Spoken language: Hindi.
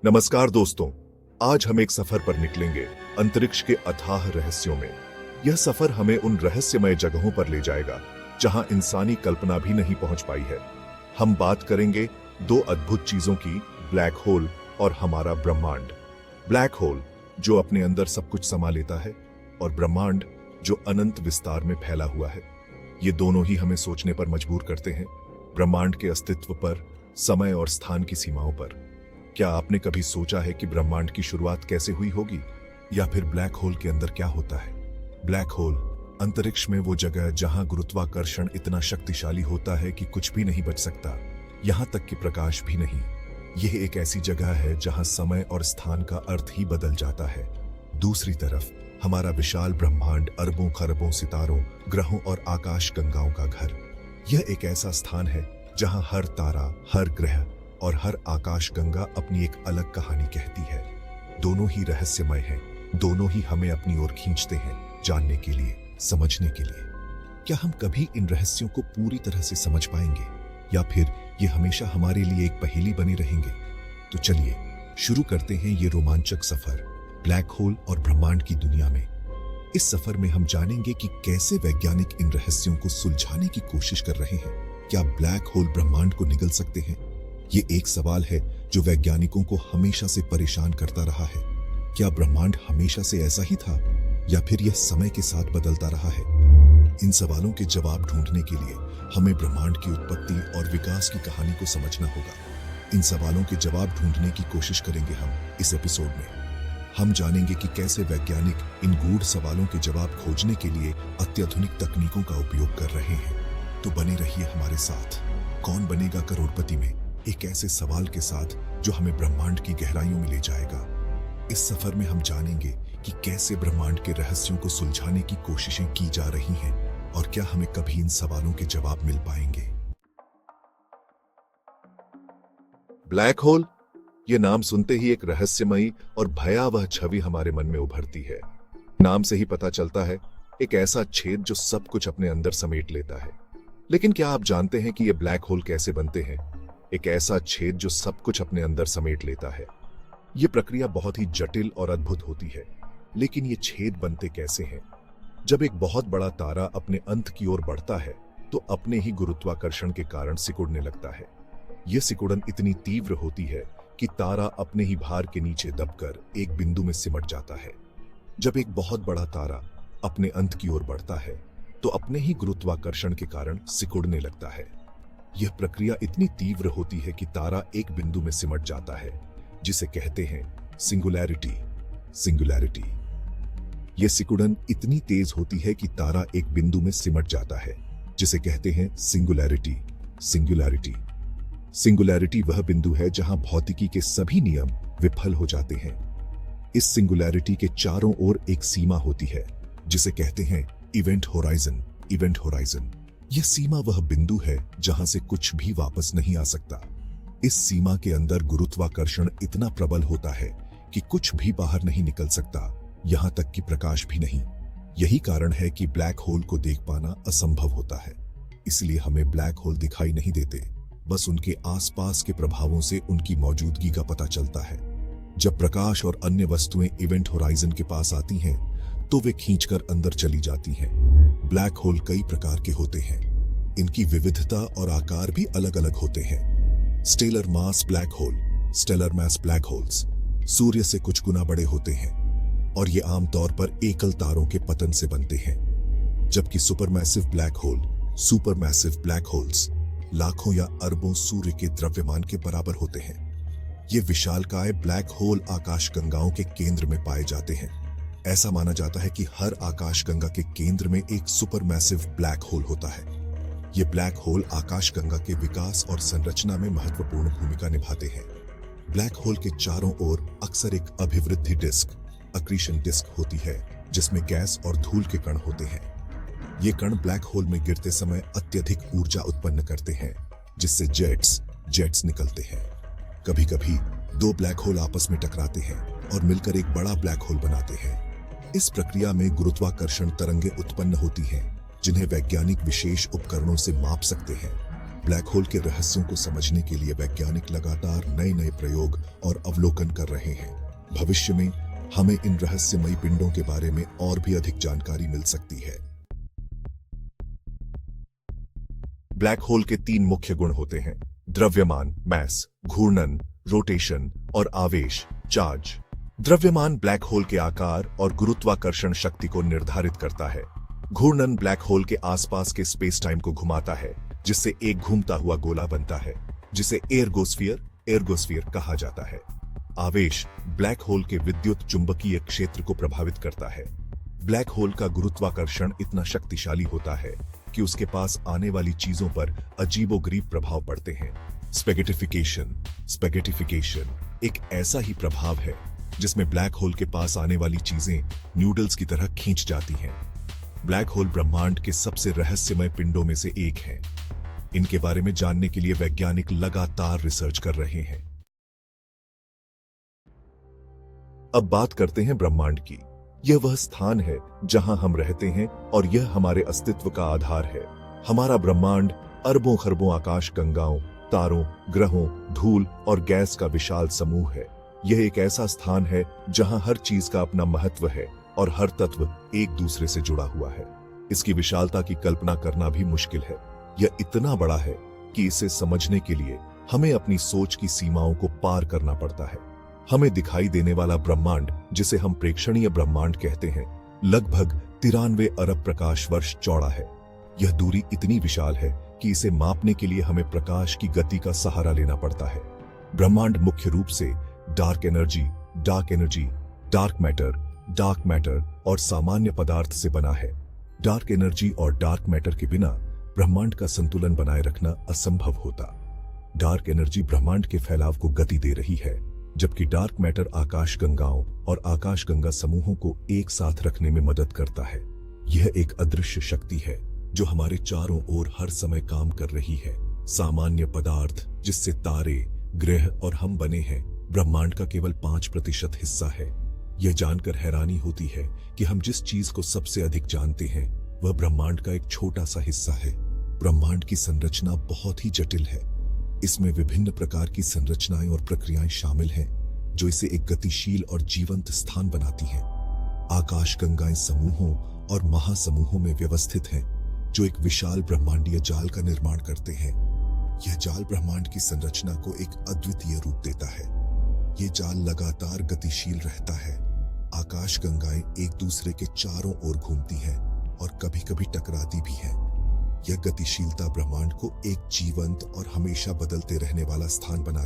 नमस्कार दोस्तों, आज हम एक सफर पर निकलेंगे अंतरिक्ष के अथाह रहस्यों में। यह सफर हमें उन रहस्यमय जगहों पर ले जाएगा जहां इंसानी कल्पना भी नहीं पहुंच पाई है। हम बात करेंगे दो अद्भुत चीजों की, ब्लैक होल और हमारा ब्रह्मांड। ब्लैक होल जो अपने अंदर सब कुछ समा लेता है और ब्रह्मांड जो अनंत विस्तार में फैला हुआ है। ये दोनों ही हमें सोचने पर मजबूर करते हैं, ब्रह्मांड के अस्तित्व पर, समय और स्थान की सीमाओं पर। क्या आपने कभी सोचा है कि ब्रह्मांड की शुरुआत कैसे हुई होगी, या फिर ब्लैक होल के अंदर क्या होता है? ब्लैक होल अंतरिक्ष में वो जगह जहां गुरुत्वाकर्षण इतना शक्तिशाली होता है कि कुछ भी नहीं बच सकता, यहां तक कि प्रकाश भी नहीं। यह एक ऐसी जगह है जहां समय और स्थान का अर्थ ही बदल जाता है। दूसरी तरफ हमारा विशाल ब्रह्मांड अरबों खरबों सितारों, ग्रहों और आकाश गंगाओं का घर। यह एक ऐसा स्थान है जहां हर तारा, हर ग्रह और हर आकाश गंगा अपनी एक अलग कहानी कहती है। दोनों ही रहस्यमय हैं, दोनों ही हमें अपनी ओर खींचते हैं, जानने के लिए, समझने के लिए। क्या हम कभी इन रहस्यों को पूरी तरह से समझ पाएंगे, या फिर ये हमेशा हमारे लिए एक पहेली बने रहेंगे? तो चलिए शुरू करते हैं ये रोमांचक सफर ब्लैक होल और ब्रह्मांड की दुनिया में। इस सफर में हम जानेंगे कि कैसे वैज्ञानिक इन रहस्यों को सुलझाने की कोशिश कर रहे हैं। क्या ब्लैक होल ब्रह्मांड को निगल सकते हैं? ये एक सवाल है जो वैज्ञानिकों को हमेशा से परेशान करता रहा है। क्या ब्रह्मांड हमेशा से ऐसा ही था, या फिर यह समय के साथ बदलता रहा है? इन सवालों के जवाब ढूंढने के लिए हमें ब्रह्मांड की उत्पत्ति और विकास की कहानी को समझना होगा। इन सवालों के जवाब ढूंढने की कोशिश करेंगे हम इस एपिसोड में। हम जानेंगे कि कैसे वैज्ञानिक इन गूढ़ सवालों के जवाब खोजने के लिए अत्याधुनिक तकनीकों का उपयोग कर रहे हैं। तो बने रहिए हमारे साथ। कौन बनेगा करोड़पति में, एक ऐसे सवाल के साथ जो हमें ब्रह्मांड की गहराइयों में ले जाएगा। इस सफर में हम जानेंगे कि कैसे ब्रह्मांड के रहस्यों को सुलझाने की कोशिशें की जा रही हैं, और क्या हमें कभी इन सवालों के जवाब मिल पाएंगे। ब्लैक होल, यह नाम सुनते ही एक रहस्यमयी और भयावह छवि हमारे मन में उभरती है। नाम से ही पता चलता है, एक ऐसा छेद जो सब कुछ अपने अंदर समेट लेता है। लेकिन क्या आप जानते हैं कि ये ब्लैक होल कैसे बनते हैं? एक ऐसा छेद जो सब कुछ अपने अंदर समेट लेता है। यह प्रक्रिया बहुत ही जटिल और अद्भुत होती है। लेकिन ये छेद बनते कैसे हैं? जब एक बहुत बड़ा तारा अपने अंत की ओर बढ़ता है तो अपने ही गुरुत्वाकर्षण के कारण सिकुड़ने लगता है। यह सिकुड़न इतनी तीव्र होती है कि तारा अपने ही भार के नीचे दबकर एक बिंदु में सिमट जाता है। जब एक बहुत बड़ा तारा अपने अंत की ओर बढ़ता है तो अपने ही गुरुत्वाकर्षण के कारण सिकुड़ने लगता है। यह प्रक्रिया इतनी तीव्र होती है कि तारा एक बिंदु में सिमट जाता है, जिसे कहते हैं सिंगुलैरिटी। सिंगुलैरिटी। यह सिकुड़न इतनी तेज होती है कि तारा एक बिंदु में सिमट जाता है, जिसे कहते हैं सिंगुलैरिटी। सिंगुलैरिटी। सिंगुलैरिटी वह बिंदु है जहां भौतिकी के सभी नियम विफल हो जाते हैं। इस सिंगुलैरिटी के चारों ओर एक सीमा होती है, जिसे कहते हैं इवेंट होराइजन। Event horizon. यह सीमा वह बिंदु है जहां से कुछ भी वापस नहीं आ सकता। इस सीमा के अंदर गुरुत्वाकर्षण इतना प्रबल होता है कि कुछ भी बाहर नहीं निकल सकता, यहां तक कि प्रकाश भी नहीं। यही कारण है कि ब्लैक होल को देख पाना असंभव होता है। इसलिए हमें ब्लैक होल दिखाई नहीं देते, बस उनके आसपास के प्रभावों से उनकी मौजूदगी का पता चलता है। जब प्रकाश और अन्य वस्तुएं इवेंट होराइजन के पास आती हैं तो वे खींचकर अंदर चली जाती हैं। ब्लैक होल कई प्रकार के होते हैं। इनकी विविधता और आकार भी अलग अलग होते हैं। Stellar mass black hole, stellar mass black holes सूर्य से कुछ गुना बड़े होते हैं, और ये आमतौर पर एकल तारों के पतन से बनते हैं। जबकि supermassive black hole, supermassive black holes लाखों या अरबों सूर्य के द्रव्यमान के बराबर होते हैं। ये विशालकाय ब्लैक होल आकाशगंगाओं के केंद्र में पाए जाते हैं। ऐसा माना जाता है कि हर आकाशगंगा के केंद्र में एक सुपरमैसिव ब्लैक होल होता है। ये ब्लैक होल आकाशगंगा के विकास और संरचना में महत्वपूर्ण भूमिका निभाते हैं। ब्लैक होल के चारों ओर अक्सर एक अभिवृद्धि डिस्क, अक्रीशन डिस्क होती है, जिसमें गैस और धूल के कण होते हैं। ये कण ब्लैक होल में गिरते समय अत्यधिक ऊर्जा उत्पन्न करते हैं, जिससे जेट्स निकलते हैं। कभी कभी दो ब्लैक होल आपस में टकराते हैं और मिलकर एक बड़ा ब्लैक होल बनाते हैं। इस प्रक्रिया में गुरुत्वाकर्षण तरंगें उत्पन्न होती हैं, जिन्हें वैज्ञानिक विशेष उपकरणों से माप सकते हैं। ब्लैक होल के रहस्यों को समझने के लिए वैज्ञानिक लगातार नए नए प्रयोग और अवलोकन कर रहे हैं। भविष्य में हमें इन रहस्यमयी पिंडों के बारे में और भी अधिक जानकारी मिल सकती है। ब्लैक होल के 3 मुख्य गुण होते हैं: द्रव्यमान मैस, घूर्णन रोटेशन और आवेश चार्ज। द्रव्यमान ब्लैक होल के आकार और गुरुत्वाकर्षण शक्ति को निर्धारित करता है। घूर्णन ब्लैक होल के आसपास के स्पेस टाइम को घुमाता है, जिससे एक घूमता हुआ गोला बनता है, जिसे एर्गोस्फीयर कहा जाता है। आवेश ब्लैक होल के विद्युत चुंबकीय क्षेत्र को प्रभावित करता है। ब्लैक होल का गुरुत्वाकर्षण इतना शक्तिशाली होता है कि उसके पास आने वाली चीजों पर अजीबोगरीब प्रभाव पड़ते हैं। स्पेगेटिफिकेशन एक ऐसा ही प्रभाव है जिसमें ब्लैक होल के पास आने वाली चीजें न्यूडल्स की तरह खींच जाती हैं। ब्लैक होल ब्रह्मांड के सबसे रहस्यमय पिंडों में से एक है। इनके बारे में जानने के लिए वैज्ञानिक लगातार रिसर्च कर रहे हैं। अब बात करते हैं ब्रह्मांड की। यह वह स्थान है जहां हम रहते हैं और यह हमारे अस्तित्व का आधार है। हमारा ब्रह्मांड अरबों खरबों आकाश गंगाओं, तारों, ग्रहों, धूल और गैस का विशाल समूह है। यह एक ऐसा स्थान है जहां हर चीज का अपना महत्व है और हर तत्व एक दूसरे से जुड़ा हुआ है। इसकी विशालता की कल्पना करना भी मुश्किल है। यह इतना बड़ा है कि इसे समझने के लिए हमें अपनी सोच की सीमाओं को पार करना पड़ता है। हमें दिखाई देने वाला ब्रह्मांड, जिसे हम प्रेक्षणीय ब्रह्मांड कहते हैं, लगभग 93 अरब प्रकाश वर्ष चौड़ा है। यह दूरी इतनी विशाल है कि इसे मापने के लिए हमें प्रकाश की गति का सहारा लेना पड़ता है। ब्रह्मांड मुख्य रूप से डार्क एनर्जी, डार्क मैटर और सामान्य पदार्थ से बना है। डार्क एनर्जी और डार्क मैटर के बिना ब्रह्मांड का संतुलन बनाए रखना असंभव होता। डार्क एनर्जी ब्रह्मांड के फैलाव को गति दे रही है, जबकि डार्क मैटर आकाशगंगाओं और आकाशगंगा समूहों को एक साथ रखने में मदद करता है। यह एक अदृश्य शक्ति है जो हमारे चारों ओर हर समय काम कर रही है। सामान्य पदार्थ, जिससे तारे, ग्रह और हम बने हैं, ब्रह्मांड का केवल 5% हिस्सा है। यह जानकर हैरानी होती है कि हम जिस चीज को सबसे अधिक जानते हैं वह ब्रह्मांड का एक छोटा सा हिस्सा है। ब्रह्मांड की संरचना बहुत ही जटिल है। इसमें विभिन्न प्रकार की संरचनाएं और प्रक्रियाएं शामिल हैं जो इसे एक गतिशील और जीवंत स्थान बनाती हैं। आकाशगंगाएं समूहों और महासमूहों में व्यवस्थित हैं जो एक विशाल ब्रह्मांडीय जाल का निर्माण करते हैं। यह जाल ब्रह्मांड की संरचना को एक अद्वितीय रूप देता है। यह जाल लगातार गतिशील रहता है। आकाशगंगाएं एक दूसरे के चारों ओर घूमती हैं और कभी-कभी टकराती भी हैं। यह गतिशीलता ब्रह्मांड को एक जीवंत और हमेशा बदलते रहने वाला स्थान बना